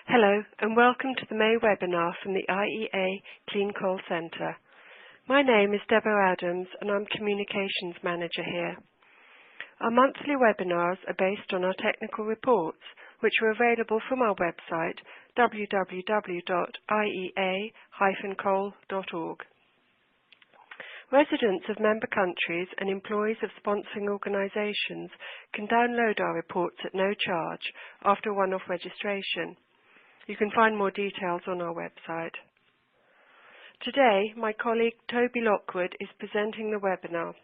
Hello, and welcome to the May webinar from the IEA Clean Coal Centre. My name is Deborah Adams, and I'm Communications Manager here. Our monthly webinars are based on our technical reports, which are available from our website, www.iea-coal.org. Residents of member countries and employees of sponsoring organisations can download our reports at no charge after a one-off registration. You can find more details on our website. Today, my colleague Toby Lockwood is presenting the webinar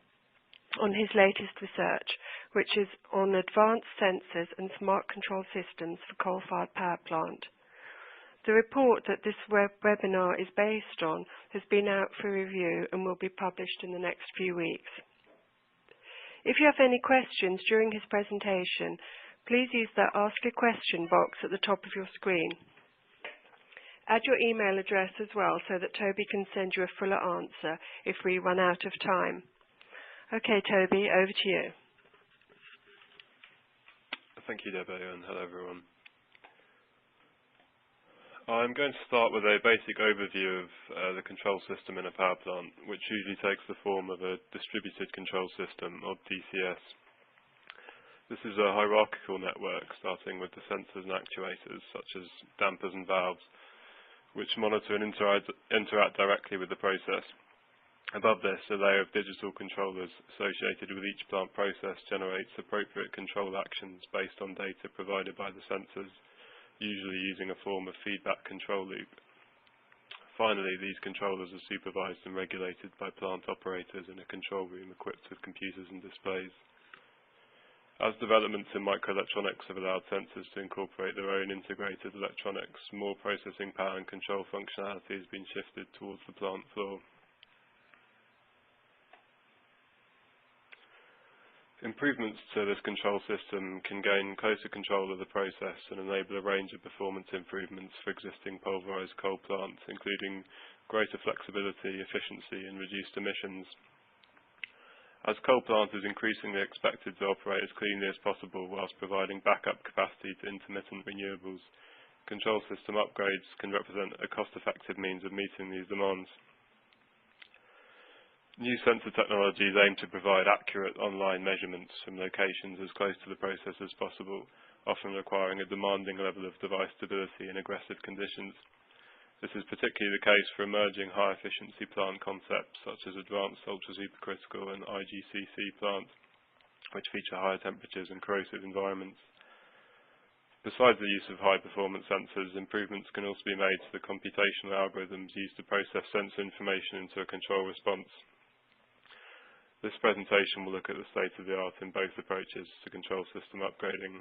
on his latest research, which is on advanced sensors and smart control systems for coal-fired power plant. The report that this webinar is based on has been out for review and will be published in the next few weeks. If you have any questions during his presentation, please use the Ask a Question box at the top of your screen. Add your email address as well so that Toby can send you a fuller answer if we run out of time. Okay, Toby, over to you. Thank you, Debbie, and hello everyone. I'm going to start with a basic overview of the control system in a power plant, which usually takes the form of a distributed control system, or DCS. This is a hierarchical network starting with the sensors and actuators, such as dampers and valves, which monitor and interact directly with the process. Above this, a layer of digital controllers associated with each plant process generates appropriate control actions based on data provided by the sensors, usually using a form of feedback control loop. Finally, these controllers are supervised and regulated by plant operators in a control room equipped with computers and displays. As developments in microelectronics have allowed sensors to incorporate their own integrated electronics, more processing power and control functionality has been shifted towards the plant floor. Improvements to this control system can gain closer control of the process and enable a range of performance improvements for existing pulverized coal plants, including greater flexibility, efficiency, and reduced emissions. As coal plant is increasingly expected to operate as cleanly as possible whilst providing backup capacity to intermittent renewables, control system upgrades can represent a cost-effective means of meeting these demands. New sensor technologies aim to provide accurate online measurements from locations as close to the process as possible, often requiring a demanding level of device stability in aggressive conditions. This is particularly the case for emerging high-efficiency plant concepts such as advanced ultra-supercritical and IGCC plants, which feature higher temperatures and corrosive environments. Besides the use of high-performance sensors, improvements can also be made to the computational algorithms used to process sensor information into a control response. This presentation will look at the state of the art in both approaches to control system upgrading.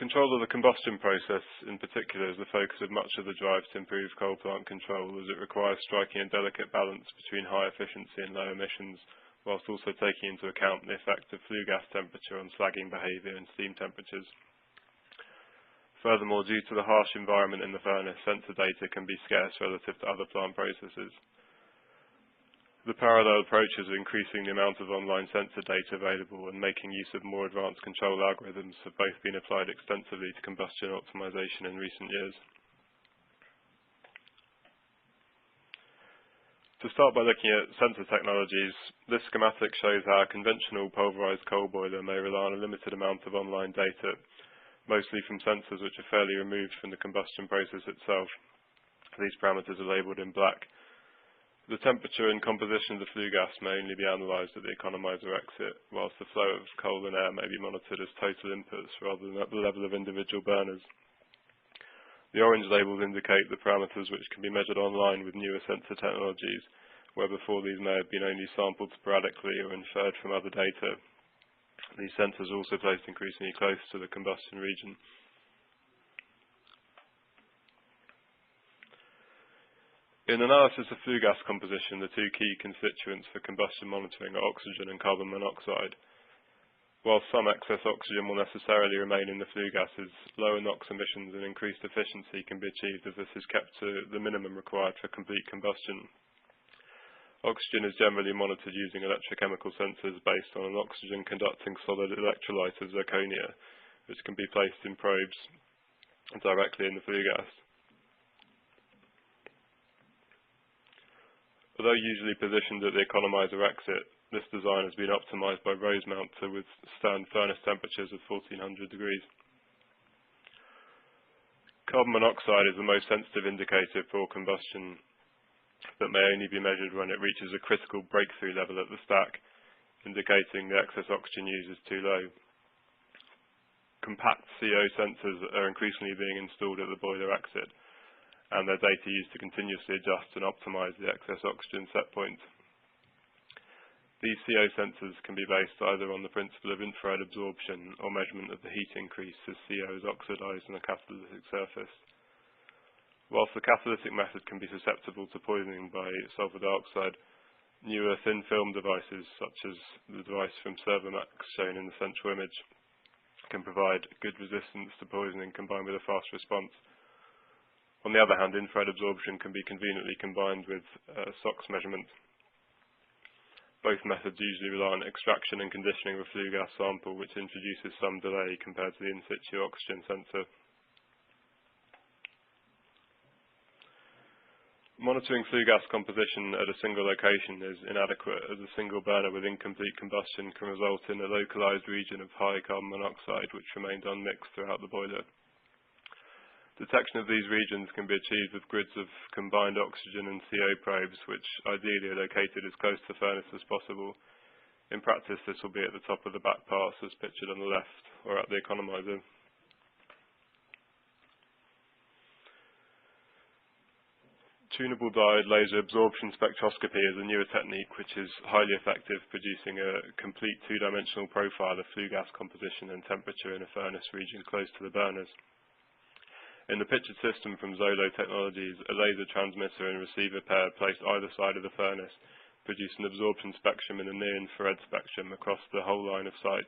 Control of the combustion process, in particular, is the focus of much of the drive to improve coal plant control, as it requires striking a delicate balance between high efficiency and low emissions, whilst also taking into account the effect of flue gas temperature on slagging behaviour and steam temperatures. Furthermore, due to the harsh environment in the furnace, sensor data can be scarce relative to other plant processes. The parallel approaches of increasing the amount of online sensor data available and making use of more advanced control algorithms have both been applied extensively to combustion optimization in recent years. To start by looking at sensor technologies, this schematic shows how a conventional pulverized coal boiler may rely on a limited amount of online data, mostly from sensors which are fairly removed from the combustion process itself. These parameters are labelled in black. The temperature and composition of the flue gas may only be analysed at the economiser exit, whilst the flow of coal and air may be monitored as total inputs rather than at the level of individual burners. The orange labels indicate the parameters which can be measured online with newer sensor technologies, where before these may have been only sampled sporadically or inferred from other data. These sensors are also placed increasingly close to the combustion region. In analysis of flue gas composition, the two key constituents for combustion monitoring are oxygen and carbon monoxide. While some excess oxygen will necessarily remain in the flue gases, lower NOx emissions and increased efficiency can be achieved if this is kept to the minimum required for complete combustion. Oxygen is generally monitored using electrochemical sensors based on an oxygen-conducting solid electrolyte of zirconia, which can be placed in probes directly in the flue gas. Although usually positioned at the economizer exit, this design has been optimized by rose mount to withstand furnace temperatures of 1400 degrees. Carbon monoxide is the most sensitive indicator for combustion that may only be measured when it reaches a critical breakthrough level at the stack, indicating the excess oxygen used is too low. Compact CO sensors are increasingly being installed at the boiler exit, and their data used to continuously adjust and optimize the excess oxygen set point. These CO sensors can be based either on the principle of infrared absorption or measurement of the heat increase as CO is oxidized on a catalytic surface. Whilst the catalytic method can be susceptible to poisoning by sulfur dioxide, newer thin film devices, such as the device from Servomax shown in the central image, can provide good resistance to poisoning combined with a fast response. On the other hand, infrared absorption can be conveniently combined with SOx measurement. Both methods usually rely on extraction and conditioning of a flue gas sample, which introduces some delay compared to the in-situ oxygen sensor. Monitoring flue gas composition at a single location is inadequate, as a single burner with incomplete combustion can result in a localized region of high carbon monoxide which remains unmixed throughout the boiler. Detection of these regions can be achieved with grids of combined oxygen and CO probes, which ideally are located as close to the furnace as possible. In practice, this will be at the top of the back pass, as pictured on the left, or at the economizer. Tunable diode laser absorption spectroscopy is a newer technique which is highly effective, producing a complete two-dimensional profile of flue gas composition and temperature in a furnace region close to the burners. In the pictured system from Zolo Technologies, a laser transmitter and receiver pair placed either side of the furnace produce an absorption spectrum and a near-infrared spectrum across the whole line of sight,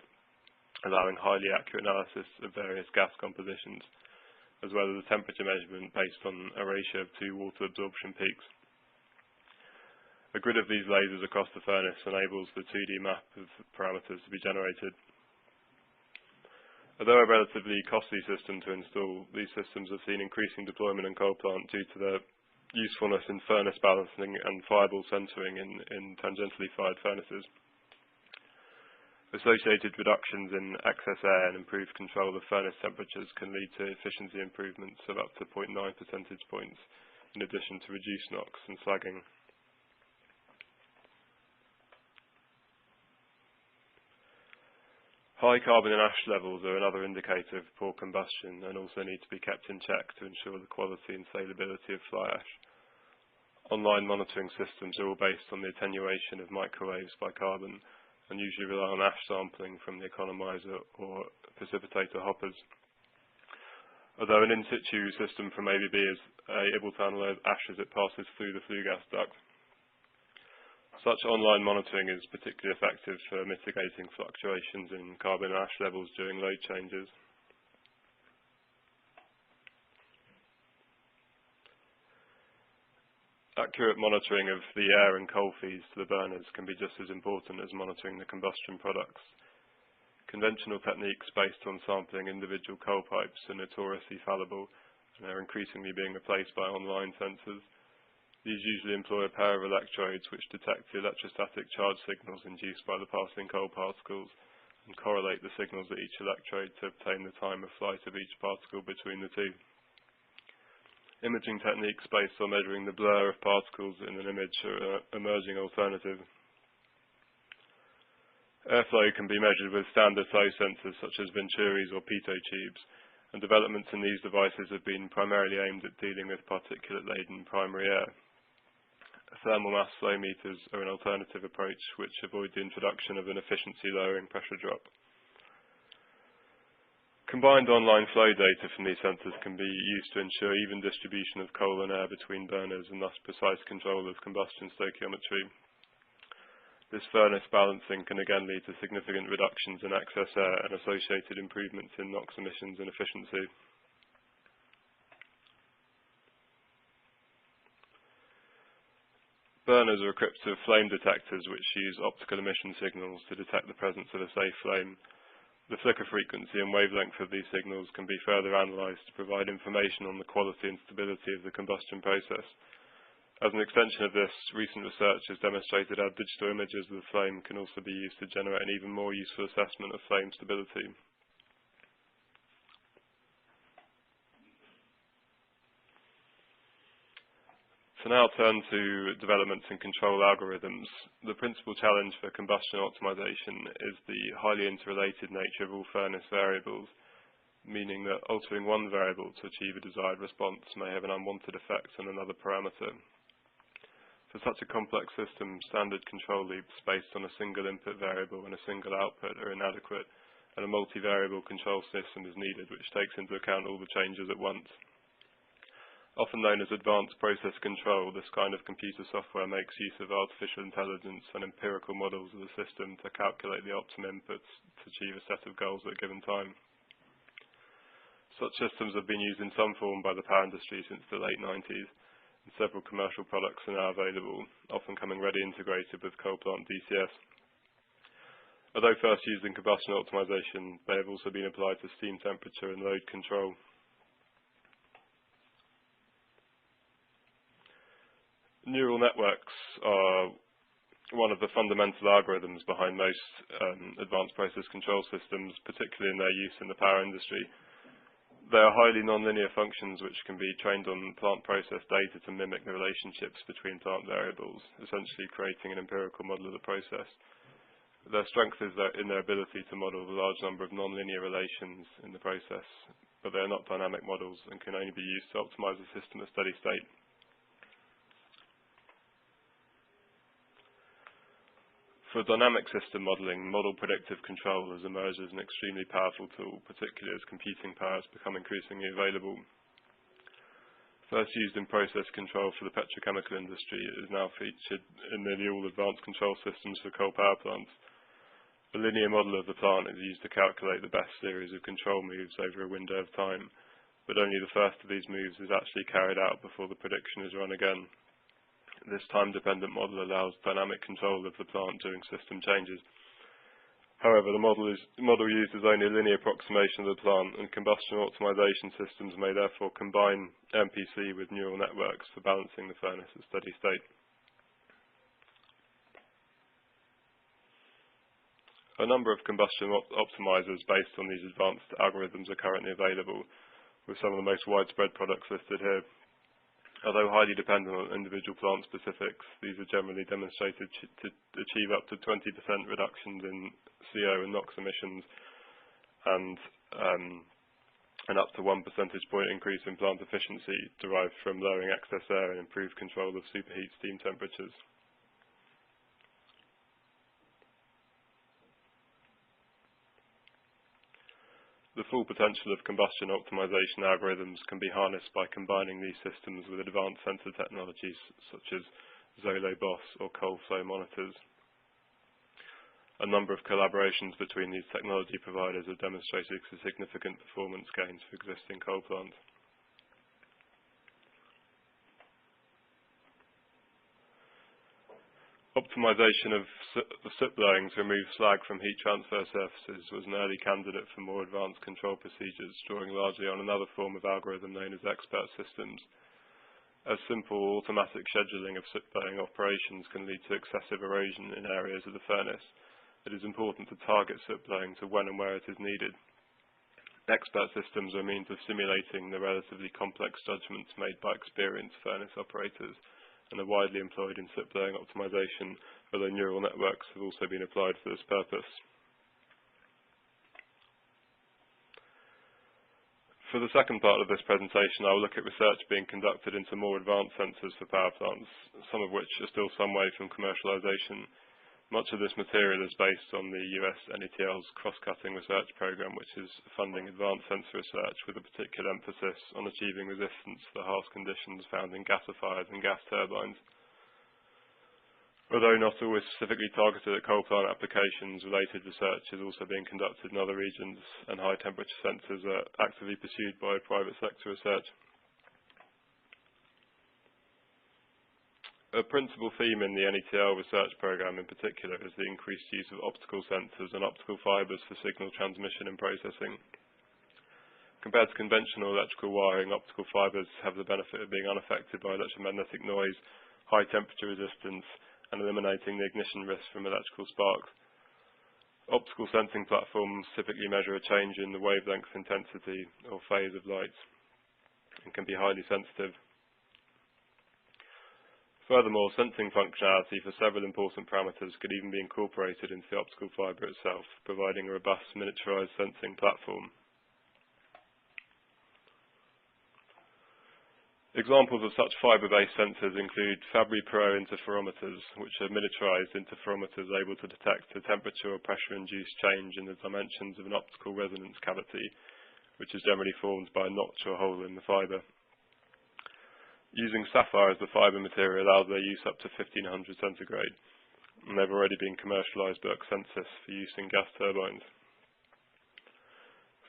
allowing highly accurate analysis of various gas compositions, as well as a temperature measurement based on a ratio of 2 water absorption peaks. A grid of these lasers across the furnace enables the 2D map of parameters to be generated. Although a relatively costly system to install, these systems have seen increasing deployment in coal plant due to their usefulness in furnace balancing and fireball centering in tangentially fired furnaces. Associated reductions in excess air and improved control of furnace temperatures can lead to efficiency improvements of up to 0.9 percentage points, in addition to reduced NOx and slagging. High carbon and ash levels are another indicator of poor combustion and also need to be kept in check to ensure the quality and salability of fly ash. Online monitoring systems are all based on the attenuation of microwaves by carbon and usually rely on ash sampling from the economizer or precipitator hoppers. Although an in-situ system from ABB is able to analyze ash as it passes through the flue gas duct, such online monitoring is particularly effective for mitigating fluctuations in carbon and ash levels during load changes. Accurate monitoring of the air and coal feeds to the burners can be just as important as monitoring the combustion products. Conventional techniques based on sampling individual coal pipes are notoriously fallible and are increasingly being replaced by online sensors. These usually employ a pair of electrodes which detect the electrostatic charge signals induced by the passing coal particles and correlate the signals at each electrode to obtain the time of flight of each particle between the two. Imaging techniques based on measuring the blur of particles in an image are an emerging alternative. Airflow can be measured with standard flow sensors such as Venturis or pitot tubes, and developments in these devices have been primarily aimed at dealing with particulate-laden primary air. Thermal mass flow meters are an alternative approach which avoid the introduction of an efficiency-lowering pressure drop. Combined online flow data from these sensors can be used to ensure even distribution of coal and air between burners and thus precise control of combustion stoichiometry. This furnace balancing can again lead to significant reductions in excess air and associated improvements in NOx emissions and efficiency. burners are equipped with flame detectors which use optical emission signals to detect the presence of a safe flame. The flicker frequency and wavelength of these signals can be further analysed to provide information on the quality and stability of the combustion process. As an extension of this, recent research has demonstrated how digital images of the flame can also be used to generate an even more useful assessment of flame stability. To now turn to developments in control algorithms, the principal challenge for combustion optimization is the highly interrelated nature of all furnace variables, meaning that altering one variable to achieve a desired response may have an unwanted effect on another parameter. For such a complex system, standard control loops based on a single input variable and a single output are inadequate, and a multivariable control system is needed which takes into account all the changes at once. Often known as advanced process control, this kind of computer software makes use of artificial intelligence and empirical models of the system to calculate the optimum inputs to achieve a set of goals at a given time. Such systems have been used in some form by the power industry since the late 90s, and several commercial products are now available, often coming ready integrated with coal plant DCS. Although first used in combustion optimization, they have also been applied to steam temperature and load control. Neural networks are one of the fundamental algorithms behind most advanced process control systems, particularly in their use in the power industry. They are highly nonlinear functions which can be trained on plant process data to mimic the relationships between plant variables, essentially creating an empirical model of the process. Their strength is in their ability to model a large number of nonlinear relations in the process, but they are not dynamic models and can only be used to optimize the system at steady state. For dynamic system modelling, model predictive control has emerged as an extremely powerful tool, particularly as computing power has become increasingly available. First used in process control for the petrochemical industry, it is now featured in nearly all advanced control systems for coal power plants. A linear model of the plant is used to calculate the best series of control moves over a window of time, but only the first of these moves is actually carried out before the prediction is run again. This time-dependent model allows dynamic control of the plant during system changes. However, the model uses only a linear approximation of the plant, and combustion optimization systems may therefore combine MPC with neural networks for balancing the furnace at steady state. A number of combustion optimizers based on these advanced algorithms are currently available, with some of the most widespread products listed here. Although highly dependent on individual plant specifics, these are generally demonstrated to achieve up to 20% reductions in CO and NOx emissions and up to 1 percentage point increase in plant efficiency derived from lowering excess air and improved control of superheat steam temperatures. The full potential of combustion optimization algorithms can be harnessed by combining these systems with advanced sensor technologies such as Zolo-Boss or coal flow monitors. A number of collaborations between these technology providers have demonstrated significant performance gains for existing coal plants. Optimization of soot blowing to remove slag from heat transfer surfaces was an early candidate for more advanced control procedures, drawing largely on another form of algorithm known as expert systems. As simple automatic scheduling of soot blowing operations can lead to excessive erosion in areas of the furnace, it is important to target soot blowing to when and where it is needed. Expert systems are a means of simulating the relatively complex judgments made by experienced furnace operators, and are widely employed in soot blowing optimization, although neural networks have also been applied for this purpose. For the second part of this presentation, I will look at research being conducted into more advanced sensors for power plants, some of which are still some way from commercialization. Much of this material is based on the US NETL's cross-cutting research program, which is funding advanced sensor research with a particular emphasis on achieving resistance to the harsh conditions found in gasifiers and gas turbines. Although not always specifically targeted at coal plant applications, related research is also being conducted in other regions, and high temperature sensors are actively pursued by private sector research. A principal theme in the NETL research programme in particular is the increased use of optical sensors and optical fibres for signal transmission and processing. Compared to conventional electrical wiring, optical fibres have the benefit of being unaffected by electromagnetic noise, high temperature resistance, and eliminating the ignition risk from electrical sparks. Optical sensing platforms typically measure a change in the wavelength intensity or phase of light and can be highly sensitive. Furthermore, sensing functionality for several important parameters could even be incorporated into the optical fibre itself, providing a robust miniaturized sensing platform. Examples of such fibre-based sensors include Fabry Pro interferometers, which are miniaturized interferometers able to detect the temperature or pressure-induced change in the dimensions of an optical resonance cavity, which is generally formed by a notch or hole in the fibre. Using sapphire as the fibre material allows their use up to 1500 centigrade, and they've already been commercialised by Microsensors for use in gas turbines.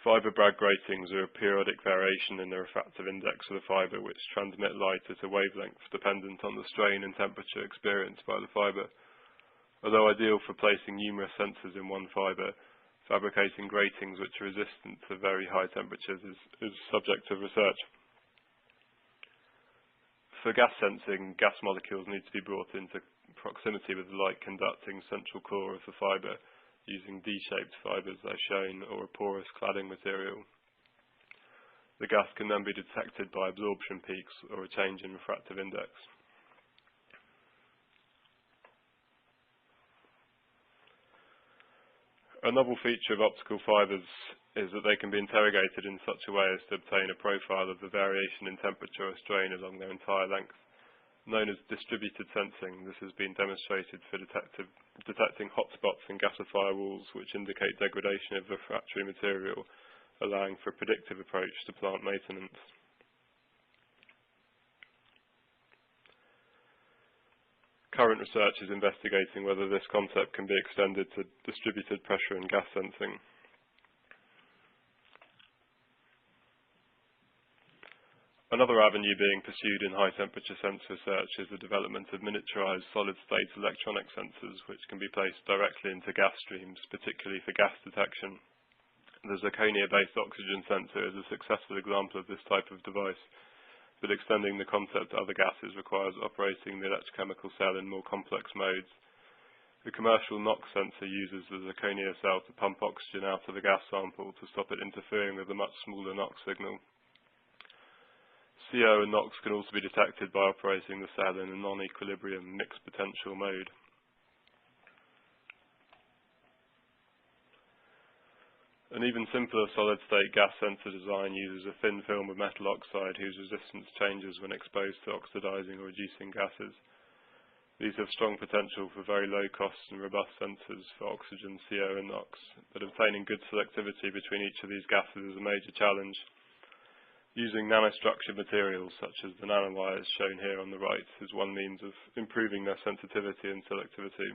Fibre Bragg gratings are a periodic variation in the refractive index of the fibre which transmit light at a wavelength dependent on the strain and temperature experienced by the fibre. Although ideal for placing numerous sensors in one fibre, fabricating gratings which are resistant to very high temperatures is subject of research. For gas sensing, gas molecules need to be brought into proximity with the light-conducting central core of the fibre using D-shaped fibres as shown, or a porous cladding material. The gas can then be detected by absorption peaks or a change in refractive index. A novel feature of optical fibres is that they can be interrogated in such a way as to obtain a profile of the variation in temperature or strain along their entire length. Known as distributed sensing, this has been demonstrated for detecting hotspots in gasifier walls which indicate degradation of refractory material, allowing for a predictive approach to plant maintenance. Current research is investigating whether this concept can be extended to distributed pressure and gas sensing. Another avenue being pursued in high-temperature sensor research is the development of miniaturized solid-state electronic sensors which can be placed directly into gas streams, particularly for gas detection. The zirconia-based oxygen sensor is a successful example of this type of device, but extending the concept to other gases requires operating the electrochemical cell in more complex modes. The commercial NOx sensor uses the zirconia cell to pump oxygen out of the gas sample to stop it interfering with the much smaller NOx signal. CO and NOx can also be detected by operating the cell in a non-equilibrium mixed potential mode. An even simpler solid-state gas sensor design uses a thin film of metal oxide whose resistance changes when exposed to oxidizing or reducing gases. These have strong potential for very low cost and robust sensors for oxygen, CO and NOx, but obtaining good selectivity between each of these gases is a major challenge. Using nanostructured materials such as the nanowires shown here on the right is one means of improving their sensitivity and selectivity.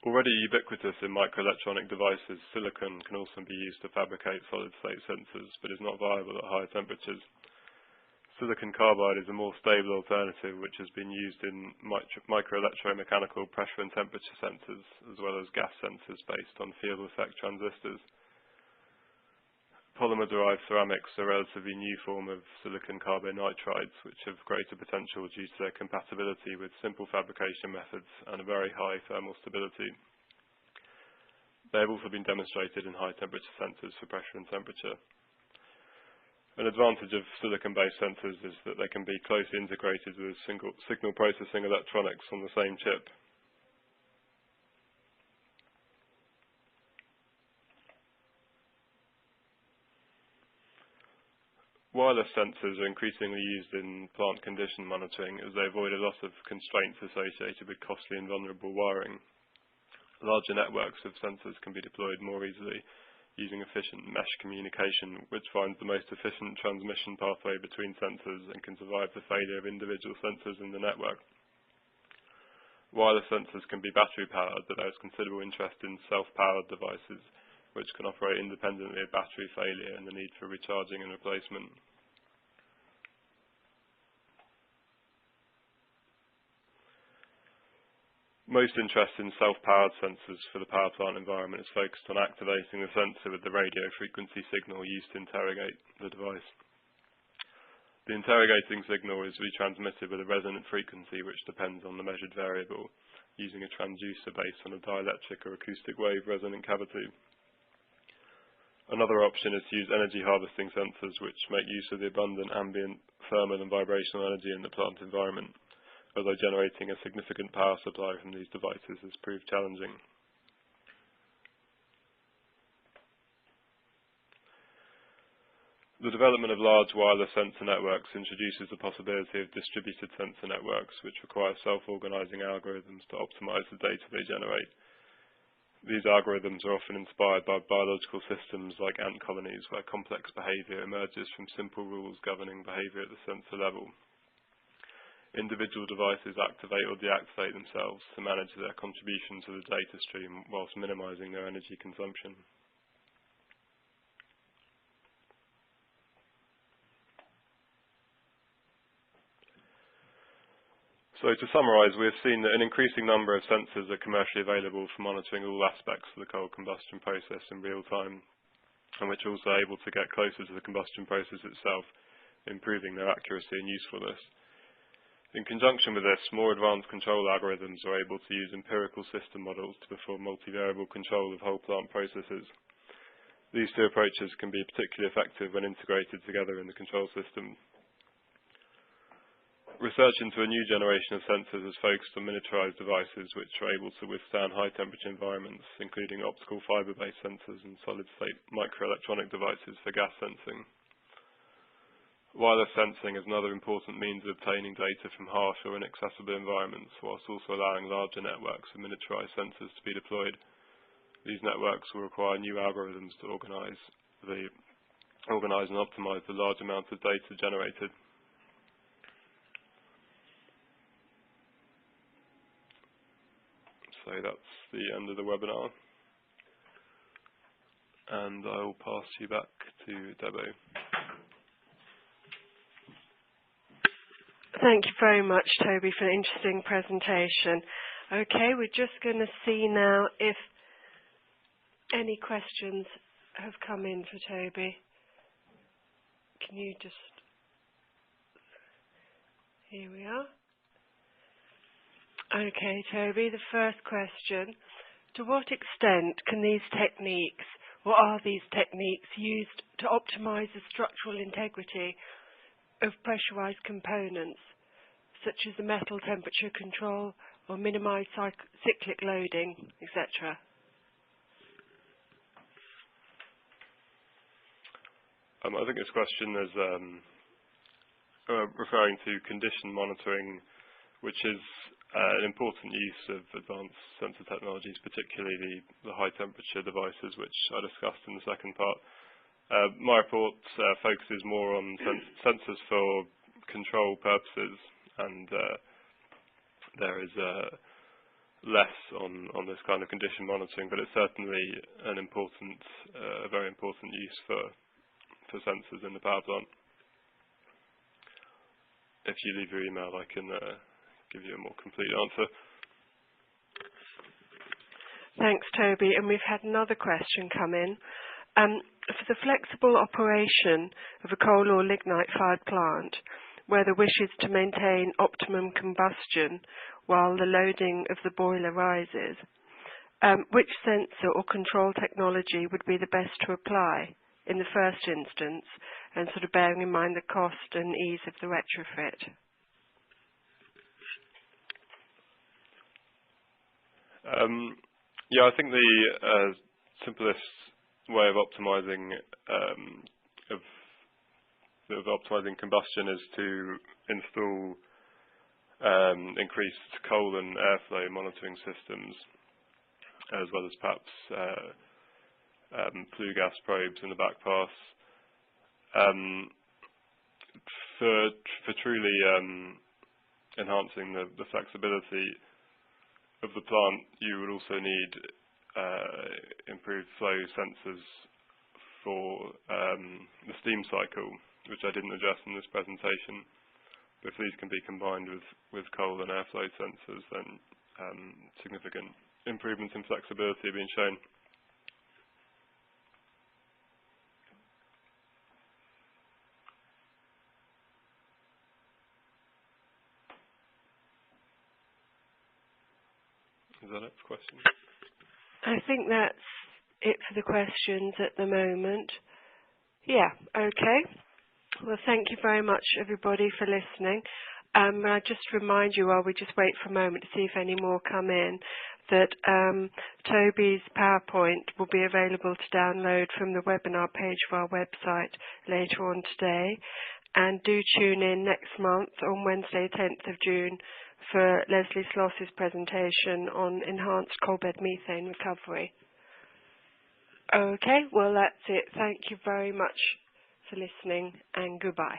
Already ubiquitous in microelectronic devices, silicon can also be used to fabricate solid-state sensors, but is not viable at higher temperatures. Silicon carbide is a more stable alternative which has been used in microelectromechanical pressure and temperature sensors, as well as gas sensors based on field effect transistors. Polymer-derived ceramics are a relatively new form of silicon carbonitrides, which have greater potential due to their compatibility with simple fabrication methods and a very high thermal stability. They have also been demonstrated in high-temperature sensors for pressure and temperature. An advantage of silicon-based sensors is that they can be closely integrated with signal processing electronics on the same chip. Wireless sensors are increasingly used in plant condition monitoring as they avoid a lot of constraints associated with costly and vulnerable wiring. Larger networks of sensors can be deployed more easily using efficient mesh communication, which finds the most efficient transmission pathway between sensors and can survive the failure of individual sensors in the network. Wireless sensors can be battery powered, but there is considerable interest in self-powered devices, which can operate independently of battery failure and the need for recharging and replacement. Most interest in self-powered sensors for the power plant environment is focused on activating the sensor with the radio frequency signal used to interrogate the device. The interrogating signal is retransmitted with a resonant frequency which depends on the measured variable, using a transducer based on a dielectric or acoustic wave resonant cavity. Another option is to use energy harvesting sensors which make use of the abundant ambient thermal and vibrational energy in the plant environment, although generating a significant power supply from these devices has proved challenging. The development of large wireless sensor networks introduces the possibility of distributed sensor networks, which require self-organizing algorithms to optimize the data they generate. These algorithms are often inspired by biological systems like ant colonies, where complex behavior emerges from simple rules governing behavior at the sensor level. Individual devices activate or deactivate themselves to manage their contribution to the data stream whilst minimizing their energy consumption. So to summarise, we have seen that an increasing number of sensors are commercially available for monitoring all aspects of the coal combustion process in real time, and which are also able to get closer to the combustion process itself, improving their accuracy and usefulness. In conjunction with this, more advanced control algorithms are able to use empirical system models to perform multivariable control of whole plant processes. These two approaches can be particularly effective when integrated together in the control system. Research into a new generation of sensors has focused on miniaturized devices which are able to withstand high temperature environments, including optical fibre-based sensors and solid-state microelectronic devices for gas sensing. Wireless sensing is another important means of obtaining data from harsh or inaccessible environments, whilst also allowing larger networks of miniaturized sensors to be deployed. These networks will require new algorithms to organize and optimize the large amount of data generated. So that's the end of the webinar, and I will pass you back to Debo. Thank you very much, Toby, for an interesting presentation. Okay, we're just going to see now if any questions have come in for Toby. Can you just... Here we are. Okay, Toby, the first question. To what extent can these techniques, or are these techniques, used to optimize the structural integrity of pressurized components, such as the metal temperature control, or minimize cyclic loading, etc.? I think this question is referring to condition monitoring, which is an important use of advanced sensor technologies, particularly the high temperature devices, which I discussed in the second part. My report focuses more on sensors for control purposes, and there is less on this kind of condition monitoring, but it's certainly an important, a very important use for sensors in the power plant. If you leave your email, I can give you a more complete answer. Thanks, Toby. And we've had another question come in. For the flexible operation of a coal or lignite-fired plant, where the wish is to maintain optimum combustion while the loading of the boiler rises, which sensor or control technology would be the best to apply in the first instance, and sort of bearing in mind the cost and ease of the retrofit? Yeah, I think the simplest way of optimizing combustion is to install increased coal and airflow monitoring systems, as well as perhaps flue gas probes in the back pass. For truly enhancing the flexibility of the plant, you would also need improved flow sensors for the steam cycle, which I didn't address in this presentation. But if these can be combined with coal and airflow sensors, then significant improvements in flexibility being shown. Is that it for questions? I think that's it for the questions at the moment. Yeah, okay. Well, thank you very much, everybody, for listening. I just remind you, while we just wait for a moment to see if any more come in, that Toby's PowerPoint will be available to download from the webinar page of our website later on today. And do tune in next month on Wednesday, 10th of June, for Leslie Sloss's presentation on enhanced coal bed methane recovery. Okay, well, that's it. Thank you very much for listening, and goodbye.